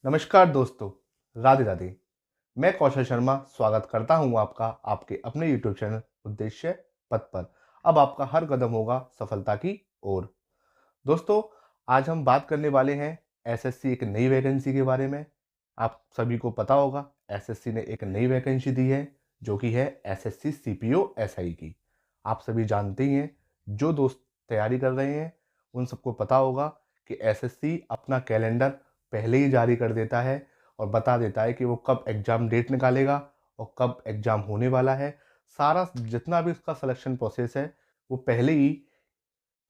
नमस्कार दोस्तों, राधे राधे। मैं कौशल शर्मा स्वागत करता हूं आपका आपके अपने यूट्यूब चैनल उद्देश्य पथ पर। अब आपका हर कदम होगा सफलता की ओर। दोस्तों, आज हम बात करने वाले हैं एसएससी एक नई वैकेंसी के बारे में। आप सभी को पता होगा एसएससी ने एक नई वैकेंसी दी है जो कि है एसएससी सीपीओ एसआई की। आप सभी जानते ही हैं, जो दोस्त तैयारी कर रहे हैं उन सबको पता होगा कि एसएससी अपना कैलेंडर पहले ही जारी कर देता है और बता देता है कि वो कब एग्ज़ाम डेट निकालेगा और कब एग्ज़ाम होने वाला है। सारा जितना भी उसका सिलेक्शन प्रोसेस है वो पहले ही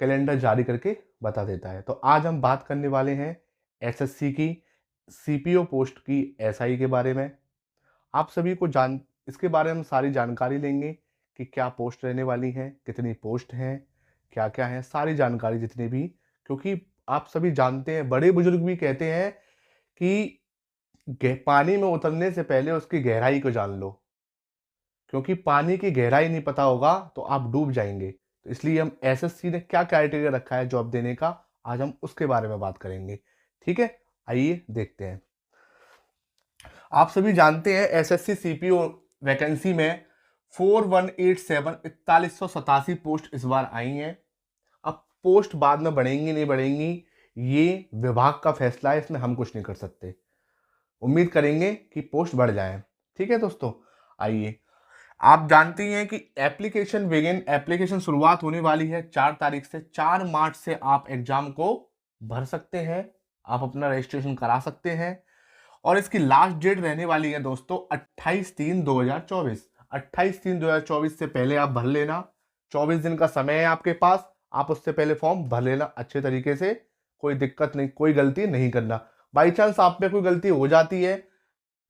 कैलेंडर जारी करके बता देता है। तो आज हम बात करने वाले हैं एसएससी की सीपीओ पोस्ट की एसआई के बारे में। आप सभी को इसके बारे में सारी जानकारी लेंगे कि क्या पोस्ट रहने वाली हैं, कितनी पोस्ट हैं, क्या-क्या हैं, सारी जानकारी जितनी भी। क्योंकि आप सभी जानते हैं, बड़े बुजुर्ग भी कहते हैं कि पानी में उतरने से पहले उसकी गहराई को जान लो, क्योंकि पानी की गहराई नहीं पता होगा तो आप डूब जाएंगे। तो इसलिए हम एसएससी ने क्या क्राइटेरिया रखा है जॉब देने का, आज हम उसके बारे में बात करेंगे। ठीक है, आइए देखते हैं। आप सभी जानते हैं एसएससी सीपीओ वैकेंसी में 4187 पोस्ट इस बार आई हैं। अब पोस्ट बाद में बढ़ेंगी नहीं बढ़ेंगी ये विभाग का फैसला है, इसमें हम कुछ नहीं कर सकते। उम्मीद करेंगे कि पोस्ट बढ़ जाए। ठीक है दोस्तों, आइए। आप जानते हैं कि एप्लीकेशन शुरुआत होने वाली है 4 तारीख से। 4 मार्च से आप एग्जाम को भर सकते हैं, आप अपना रजिस्ट्रेशन करा सकते हैं और इसकी लास्ट डेट रहने वाली है दोस्तों 28/3/2024। 28/3/2024 से पहले आप भर लेना। 24 दिन का समय है आपके पास, आप उससे पहले फॉर्म भर लेना अच्छे तरीके से। कोई दिक्कत नहीं, कोई गलती नहीं करना। बाई चांस आप पे कोई गलती हो जाती है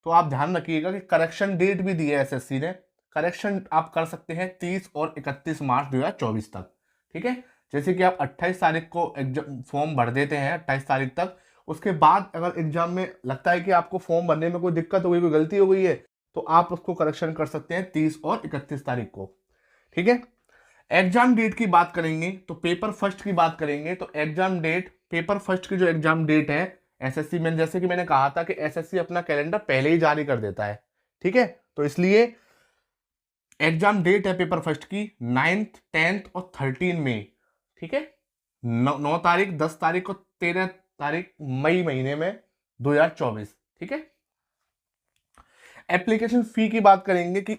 तो आप ध्यान रखिएगा कि करेक्शन डेट भी दी है एसएससी ने। करेक्शन आप कर सकते हैं 30 और 31 मार्च 2024 तक। ठीक है, जैसे कि आप 28 तारीख को एग्जाम फॉर्म भर देते हैं 28 तारीख तक, उसके बाद अगर एग्जाम में लगता है कि आपको फॉर्म भरने में कोई दिक्कत हो गई, कोई गलती हो गई है, तो आप उसको करेक्शन कर सकते हैं 30 और 31 तारीख को। ठीक है, एग्जाम डेट की बात करेंगे तो पेपर फर्स्ट की बात करेंगे तो एग्जाम डेट, पेपर फर्स्ट की जो एग्जाम डेट है एसएससी में, जैसे कि मैंने कहा था कि एसएससी अपना कैलेंडर पहले ही जारी कर देता है। ठीक है, तो इसलिए एग्जाम डेट है पेपर फर्स्ट की 9th 10th और 13 मई। ठीक है, 9 तारीख, 10 तारीख और 13 तारीख मई महीने में 2024। ठीक है, एप्लीकेशन फी की बात करेंगे कि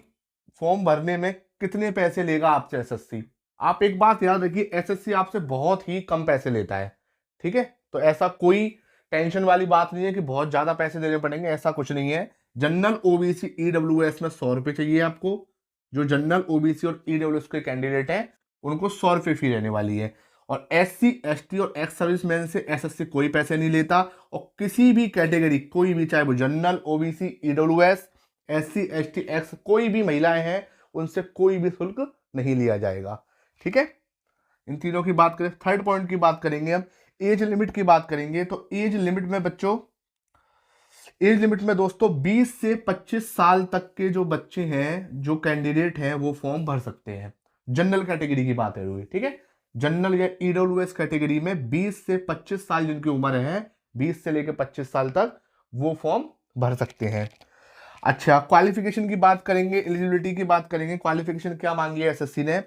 फॉर्म भरने में कितने पैसे लेगा आपसे एसएससी। आप एक बात याद रखिए, एसएससी आपसे बहुत ही कम पैसे लेता है। ठीक है, तो ऐसा कोई टेंशन वाली बात नहीं है कि बहुत ज्यादा पैसे देने पड़ेंगे, ऐसा कुछ नहीं है। जनरल ओबीसी ईडब्ल्यूएस में 100 रुपये चाहिए आपको। जो जनरल ओबीसी और ईडब्ल्यूएस के कैंडिडेट हैं उनको 100 रुपये फी रहने वाली है। और एससी एसटी और एक्स सर्विसमैन से एसएससी कोई पैसे नहीं लेता। और किसी भी कैटेगरी, कोई भी, चाहे वो general OBC EWS SC ST x, कोई भी महिलाएं हैं, उनसे कोई भी शुल्क नहीं लिया जाएगा। ठीक है, इन तीनों की बात करें। थर्ड पॉइंट की बात करेंगे हम, एज लिमिट की बात करेंगे तो एज लिमिट में बच्चों, एज लिमिट में दोस्तों 20 से 25 साल तक के जो बच्चे हैं, जो कैंडिडेट हैं, वो फॉर्म भर सकते हैं। जनरल कैटेगरी की बात है। ठीक है, जनरल या ईडब्ल्यूएस कैटेगरी में 20 से 25 साल जिनकी उम्र है, 20 से लेकर 25 साल तक वो फॉर्म भर सकते हैं। अच्छा, क्वालिफिकेशन की बात करेंगे, एलिजिबिलिटी की बात करेंगे। क्वालिफिकेशन क्या मांगी है एसएससी ने,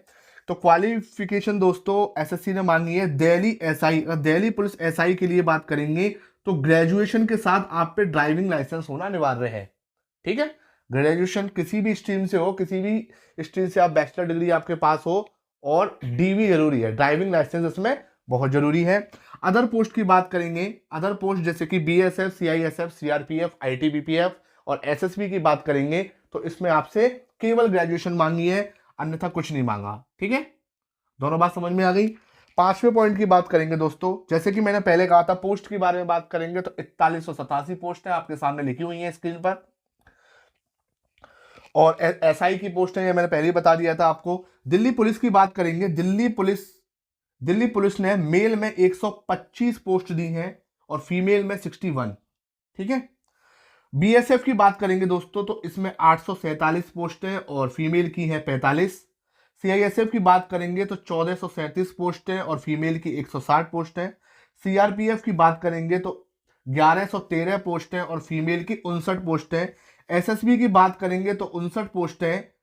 तो क्वालिफिकेशन दोस्तों एसएससी ने मांगी है Delhi SI, Delhi police SI के लिए बात करेंगे तो ग्रेजुएशन के साथ आप पे ड्राइविंग लाइसेंस होना अनिवार्य है। ठीक है, ग्रेजुएशन किसी भी स्ट्रीम से हो, किसी भी स्ट्रीम से आप बैचलर डिग्री आपके पास हो, और डीवी जरूरी है, ड्राइविंग लाइसेंस इसमें बहुत जरूरी है। अदर पोस्ट की बात करेंगे, अदर पोस्ट जैसे कि बीएसएफ, सीआईएसएफ, सीआरपीएफ, आईटीबीपीएफ और एसएसबी की बात करेंगे तो इसमें आपसे केवल ग्रेजुएशन मांगी है, अन्यथा कुछ नहीं मांगा। ठीक है, दोनों बात समझ में आ गई। पांचवें पॉइंट की बात करेंगे दोस्तों, जैसे कि मैंने पहले कहा था, पोस्ट के बारे में बात करेंगे तो 4187 पोस्ट है, आपके सामने लिखी हुई है स्क्रीन पर। और एसआई की पोस्ट है, ये मैंने पहले ही बता दिया था आपको। दिल्ली पुलिस की बात करेंगे, दिल्ली पुलिस ने मेल में 125 पोस्ट दी हैं और फीमेल में 61। ठीक है, बीएसएफ की बात करेंगे दोस्तों तो इसमें 847 पोस्ट हैं और फीमेल की है 45। सीआईएसएफ की बात करेंगे तो 1437 पोस्ट हैं और फीमेल की 160 पोस्ट हैं। सीआरपीएफ की बात करेंगे तो 1113 पोस्ट है और फीमेल की 59 पोस्ट है। एसएसबी की बात करेंगे तो 59 पोस्ट है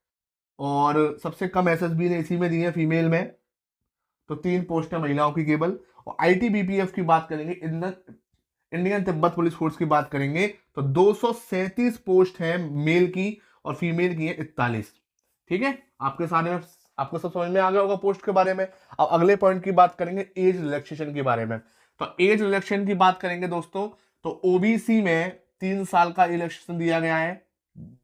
और सबसे कम एसएसबी ने इसी में दी है फीमेल में, तो 3 पोस्ट है महिलाओं की केवल। और आईटीबीपीएफ की बात करेंगे, इंडियन तिब्बत पुलिस फोर्स की बात करेंगे तो 237 पोस्ट है मेल की और फीमेल की है 41। ठीक है, आपके सामने आपको सब समझ में आ गया होगा पोस्ट के बारे में। अब अगले पॉइंट की बात करेंगे एज रिलैक्सेशन के बारे में। तो एज रिलैक्सेशन की बात करेंगे दोस्तों, तो ओबीसी में 3 साल का रिलैक्सेशन दिया गया है।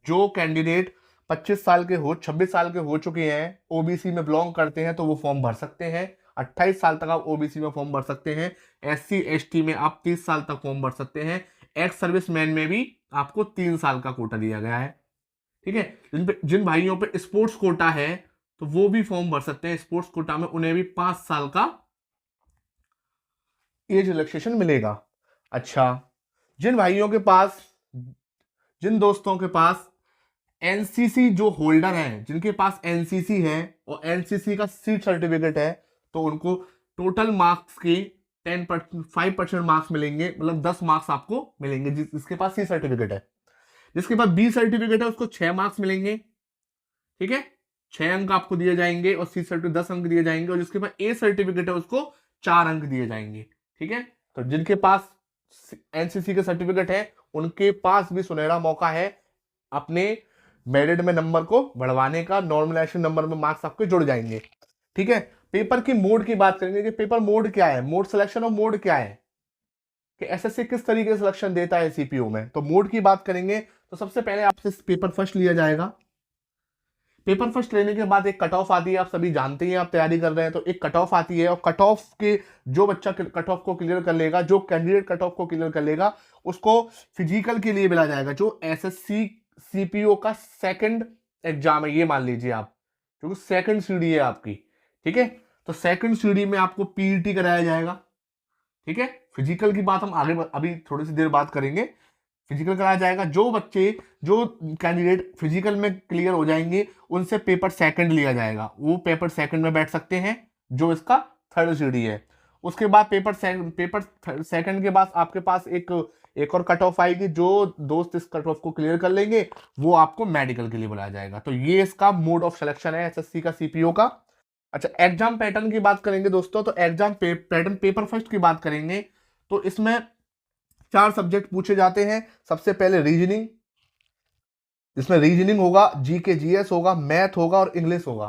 जो कैंडिडेट 25 साल के 26 साल के हो चुके हैं, ओबीसी में बिलोंग करते हैं, तो वो फॉर्म भर सकते हैं। 28 साल तक आप ओबीसी में फॉर्म भर सकते हैं। एससी एसटी में आप 30 साल तक फॉर्म भर सकते हैं। एक्स सर्विसमैन में भी आपको 3 साल का कोटा दिया गया है। ठीक है, जिन भाइयों पे स्पोर्ट्स कोटा है तो वो भी फॉर्म भर सकते हैं। स्पोर्ट्स कोटा में उन्हें भी 5 साल का एज रिलैक्सेशन मिलेगा। अच्छा, जिन भाइयों के पास, जिन दोस्तों के पास एनसीसी जो होल्डर हैं, जिनके पास एनसीसी है और एनसीसी का सीट सर्टिफिकेट है, तो उनको टोटल मार्क्स के 5% मार्क्स मिलेंगे, मतलब 10 मार्क्स आपको मिलेंगे जिसके पास सी सर्टिफिकेट है। जिसके पास बी सर्टिफिकेट है उसको 6 मार्क्स मिलेंगे। ठीक है, 6 अंक आपको दिए जाएंगे और सी सर्टिफिकेट 10 अंक दिए जाएंगे। और जिसके पास ए सर्टिफिकेट है उसको 4 अंक दिए जाएंगे। ठीक है, तो जिनके पास एनसीसी के सर्टिफिकेट है उनके पास भी सुनहरा मौका है अपने मेरिट में नंबर को बढ़वाने का। नॉर्मलाइजेशन नंबर में मार्क्स आपके जुड़ जाएंगे। ठीक है, पेपर की मोड की बात करेंगे कि पेपर मोड क्या है, मोड सिलेक्शन और मोड क्या है, कि एसएससी किस तरीके से सिलेक्शन देता है सीपीयू में। तो मोड की बात करेंगे तो सबसे पहले आपसे पेपर फर्स्ट लिया जाएगा। पेपर फर्स्ट लेने के बाद एक कट ऑफ आती है, आप सभी जानते हैं, आप तैयारी कर रहे हैं तो एक कट ऑफ आती है। और कट ऑफ के जो बच्चा कट ऑफ को क्लियर कर लेगा, जो कैंडिडेट कट ऑफ को क्लियर कर लेगा, उसको फिजिकल के लिए मिला जाएगा, जो एसएससी सीपीओ का सेकंड एग्जाम है, ये मान लीजिए आप, क्योंकि सेकंड सीढ़ी है आपकी। ठीक है, तो सेकंड सीढ़ी में आपको पीईटी कराया जाएगा। ठीक है, फिजिकल की बात हम आगे अभी थोड़ी सी देर बात करेंगे। फिजिकल कराया जाएगा। जो कैंडिडेट फिजिकल में क्लियर हो जाएंगे उनसे पेपर सेकंड लिया जाएगा, वो पेपर सेकंड में बैठ सकते हैं, जो इसका थर्ड सीढ़ी है। उसके बाद पेपर सेकंड के बाद आपके पास एक और कट ऑफ आएगी। जो दोस्त इस कट ऑफ को क्लियर कर लेंगे वो आपको मेडिकल के लिए बुलाया जाएगा। तो ये इसका मोड ऑफ सिलेक्शन है एसएससी का सीपीओ का। अच्छा, एग्जाम पैटर्न की बात करेंगे दोस्तों, तो एग्जाम पैटर्न पेपर फर्स्ट की बात करेंगे तो इसमें 4 सब्जेक्ट पूछे जाते हैं। सबसे पहले रीजनिंग, इसमें रीजनिंग होगा, जीके जीएस होगा, मैथ होगा और इंग्लिश होगा।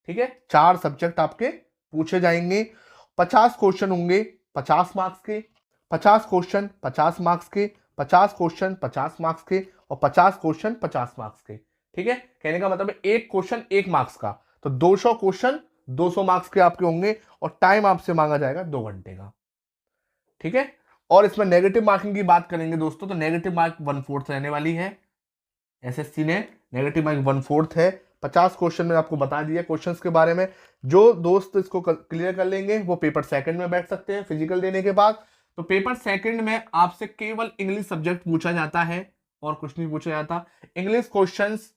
ठीक है, 4 सब्जेक्ट आपके पूछे जाएंगे। 50 क्वेश्चन होंगे 50 मार्क्स के, 50 क्वेश्चन 50 मार्क्स के, 50 क्वेश्चन 50 मार्क्स के और 50 क्वेश्चन 50 मार्क्स के। ठीक है, कहने का मतलब है एक क्वेश्चन 1 मार्क्स का, तो 200 क्वेश्चन 200 मार्क्स के आपके होंगे और टाइम आपसे मांगा जाएगा 2 घंटे का। ठीक है, और इसमें नेगेटिव मार्किंग की बात करेंगे दोस्तों, तो नेगेटिव मार्क 1/4 रहने वाली है। एसएससी ने नेगेटिव मार्क 1/4 है। 50 क्वेश्चन में आपको बता दिया क्वेश्चंस के बारे में। जो दोस्त इसको क्लियर कर लेंगे वो पेपर सेकंड में बैठ सकते हैं फिजिकल देने के बाद। तो पेपर सेकंड में आपसे केवल इंग्लिश सब्जेक्ट पूछा जाता है और कुछ नहीं पूछा जाता। इंग्लिश क्वेश्चंस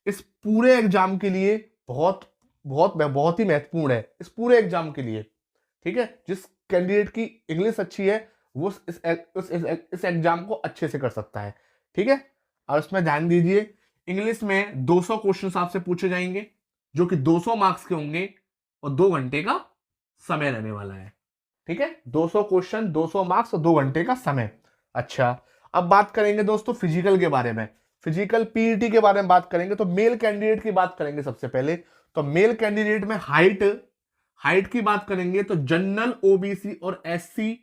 इस पूरे एग्जाम के लिए बहुत बहुत बहुत ही महत्वपूर्ण है, इस पूरे एग्जाम के लिए। ठीक है, जिस कैंडिडेट की इंग्लिश अच्छी है वो इस एग्जाम को अच्छे से कर सकता है। ठीक है, और इसमें ध्यान दीजिए, इंग्लिश में 200 क्वेश्चंस आपसे पूछे जाएंगे जो कि 200 मार्क्स के होंगे और 2 घंटे का समय रहने वाला है। ठीक है, 200 क्वेश्चन 200 मार्क्स और 2 घंटे का समय। अच्छा, अब बात करेंगे दोस्तों फिजिकल के बारे में। फिजिकल पीईटी के बारे में बात करेंगे तो मेल कैंडिडेट की बात करेंगे सबसे पहले। तो मेल कैंडिडेट में हाइट की बात करेंगे तो जनरल ओबीसी और एससी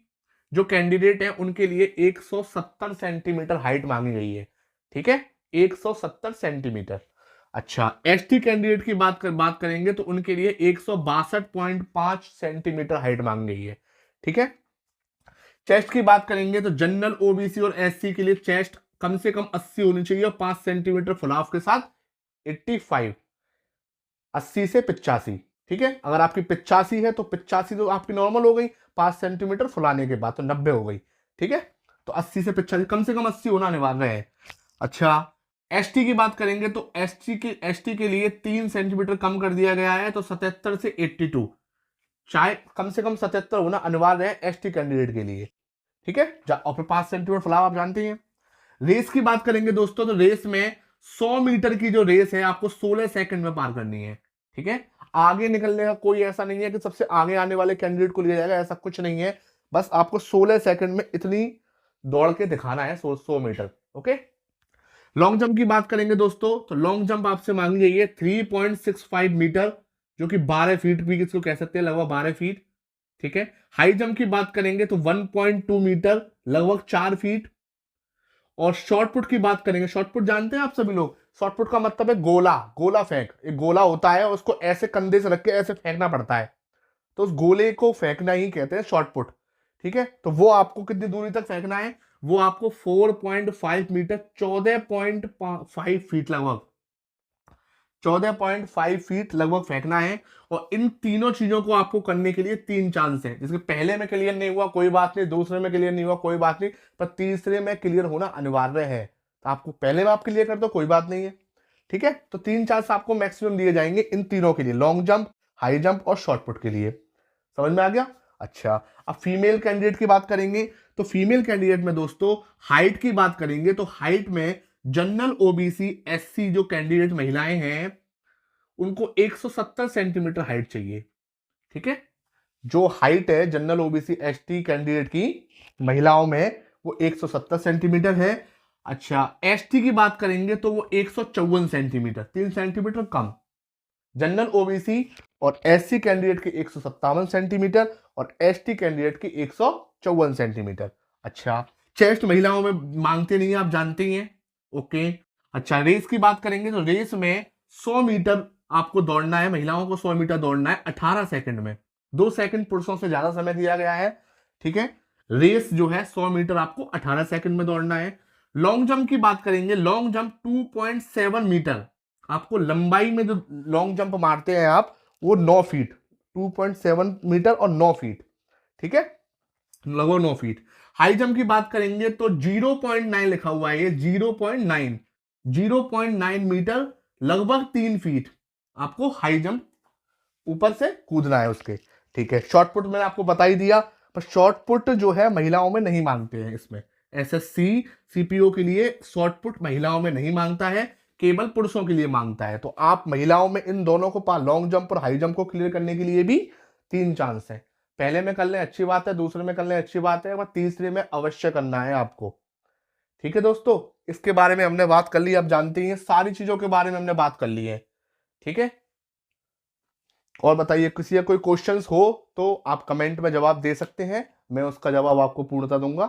जो कैंडिडेट है उनके लिए 170 सेंटीमीटर हाइट मांगी गई है। ठीक है, 170 सेंटीमीटर। अच्छा, एसटी कैंडिडेट की बात करेंगे तो उनके लिए 162.5 सेंटीमीटर हाइट मांगी गई है। ठीक है, चेस्ट की बात करेंगे तो जनरल ओबीसी और एससी के लिए चेस्ट कम से कम 80 होनी चाहिए और 5 सेंटीमीटर फुलाव के साथ 85, 80 से 85। ठीक है, अगर आपकी 85 है तो 85 तो आपकी नॉर्मल हो गई, 5 सेंटीमीटर फुलाने के बाद तो 90 हो गई। ठीक है, तो 80 से 85 कम से कम 80 होना अनिवार्य है। अच्छा, एसटी की बात करेंगे तो एसटी के लिए 3 सेंटीमीटर कम कर दिया गया है, तो 77 से 82, चाहे कम से कम 77 होना अनिवार्य है एसटी कैंडिडेट के लिए। ठीक है, और फिर 5 सेंटीमीटर फैलाव आप जानते हैं। रेस की बात करेंगे दोस्तों, तो रेस में 100 मीटर की जो रेस है आपको 16 सेकंड में पार करनी है। ठीक है, आगे निकलने का कोई ऐसा नहीं है कि सबसे आगे आने वाले कैंडिडेट को लिया जाएगा, ऐसा कुछ नहीं है। बस आपको 16 सेकंड में इतनी दौड़ के दिखाना है 100 मीटर। ओके, लॉन्ग जंप की बात करेंगे दोस्तों, तो लॉन्ग जंप आपसे मांगी गई है 3.65 मीटर, जो कि 12 फीट भी इसको कह सकते हैं, लगभग 12 फीट। ठीक है, हाई जंप की बात करेंगे तो 1.2 मीटर, लगभग 4 फीट। और शॉर्ट पुट की बात करेंगे, शॉर्ट पुट जानते हैं आप सभी लोग, शॉर्ट पुट का मतलब है गोला, गोला फेंक। एक गोला होता है, उसको ऐसे कंधे से रख के ऐसे फेंकना पड़ता है, तो उस गोले को फेंकना ही कहते हैं शॉर्ट पुट। ठीक है, तो वो आपको कितनी दूरी तक फेंकना है, वो आपको 4.5 मीटर, 14.5 फीट लगभग, 14.5 फीट लगभग फेंकना है। और इन तीनों चीजों को आपको करने के लिए 3 चांस है, जिसके पहले में क्लियर नहीं हुआ कोई बात नहीं, दूसरे में क्लियर नहीं हुआ कोई बात नहीं, पर तीसरे में क्लियर होना अनिवार्य है। तो आपको पहले में आप क्लियर कर दो कोई बात नहीं है। ठीक है, तो 3 चांस आपको मैक्सिमम दिए जाएंगे इन तीनों के लिए, लॉन्ग जंप, हाई जंप और शॉर्ट पुट के लिए। समझ में आ गया? अच्छा, अब फीमेल कैंडिडेट की बात करेंगे, तो फीमेल कैंडिडेट में दोस्तों हाइट की बात करेंगे, तो हाइट में जनरल ओबीसी एससी जो कैंडिडेट महिलाएं हैं उनको 170 सेंटीमीटर हाइट चाहिए। ठीक है, जो हाइट है जनरल ओबीसी एसटी कैंडिडेट की महिलाओं में वो 170 सेंटीमीटर है। अच्छा, एसटी की बात करेंगे तो वो 154 सेंटीमीटर, 3 सेंटीमीटर कम। जनरल ओबीसी और एससी कैंडिडेट की 157 सेंटीमीटर और एसटी कैंडिडेट की 154 सेंटीमीटर। अच्छा, चेस्ट महिलाओं में मांगते नहीं है, आप जानते ही हैं। ओके, अच्छा, रेस की बात करेंगे तो रेस में 100 मीटर आपको दौड़ना है, महिलाओं को 100 मीटर दौड़ना है 18 सेकंड में, 2 सेकंड पुरुषों से ज्यादा समय दिया गया है। ठीक है, रेस जो है 100 मीटर आपको 18 सेकंड में दौड़ना है। लॉन्ग जंप की बात करेंगे, लॉन्ग जंप 2.7 मीटर, आपको लंबाई में जो लॉन्ग जंप मारते हैं आप वो 9 फीट, 2.7 मीटर और 9 फीट। ठीक है, लगभग 9 फीट। हाई जंप की बात करेंगे तो 0.9 लिखा हुआ है, ये 0.9 मीटर, लगभग 3 फीट आपको हाई जंप ऊपर से कूदना है उसके। ठीक है, शॉर्ट पुट मैंने आपको बता ही दिया, पर शॉर्ट पुट जो है महिलाओं में नहीं मांगते हैं, इसमें एसएससी सीपीओ के लिए शॉर्ट पुट महिलाओं में नहीं मांगता है, केवल पुरुषों के लिए मांगता है। तो आप महिलाओं में इन दोनों को, लॉन्ग जंप और हाई जंप को क्लियर करने के लिए भी 3 चांस है। पहले में कर लें अच्छी बात है, दूसरे में कर लें अच्छी बात है, पर तीसरे में अवश्य करना है आपको। ठीक है दोस्तों, इसके बारे में हमने बात कर ली, आप जानते ही हैं सारी चीजों के बारे में हमने बात कर ली है। ठीक है, और बताइए किसी का कोई क्वेश्चंस हो तो आप कमेंट में जवाब दे सकते हैं, मैं उसका जवाब आपको पूर्णतः दूंगा।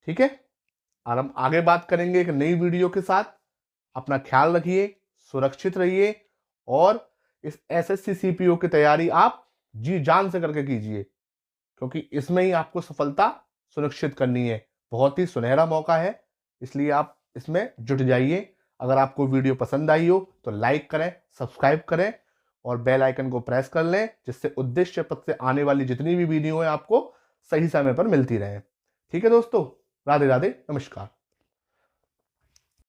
ठीक है, और हम आगे बात करेंगे एक नई वीडियो के साथ। अपना ख्याल रखिए, सुरक्षित रहिए, और इस एसएससी सीपीओ की तैयारी आप जी जान से करके कीजिए, क्योंकि इसमें ही आपको सफलता सुनिश्चित करनी है। बहुत ही सुनहरा मौका है, इसलिए आप इसमें जुट जाइए। अगर आपको वीडियो पसंद आई हो तो लाइक करें, सब्सक्राइब करें और बेल आइकन को प्रेस कर लें, जिससे उद्देश्य पथ से आने वाली जितनी भी वीडियो है आपको सही समय पर मिलती रहे। ठीक है दोस्तों, राधे राधे, नमस्कार।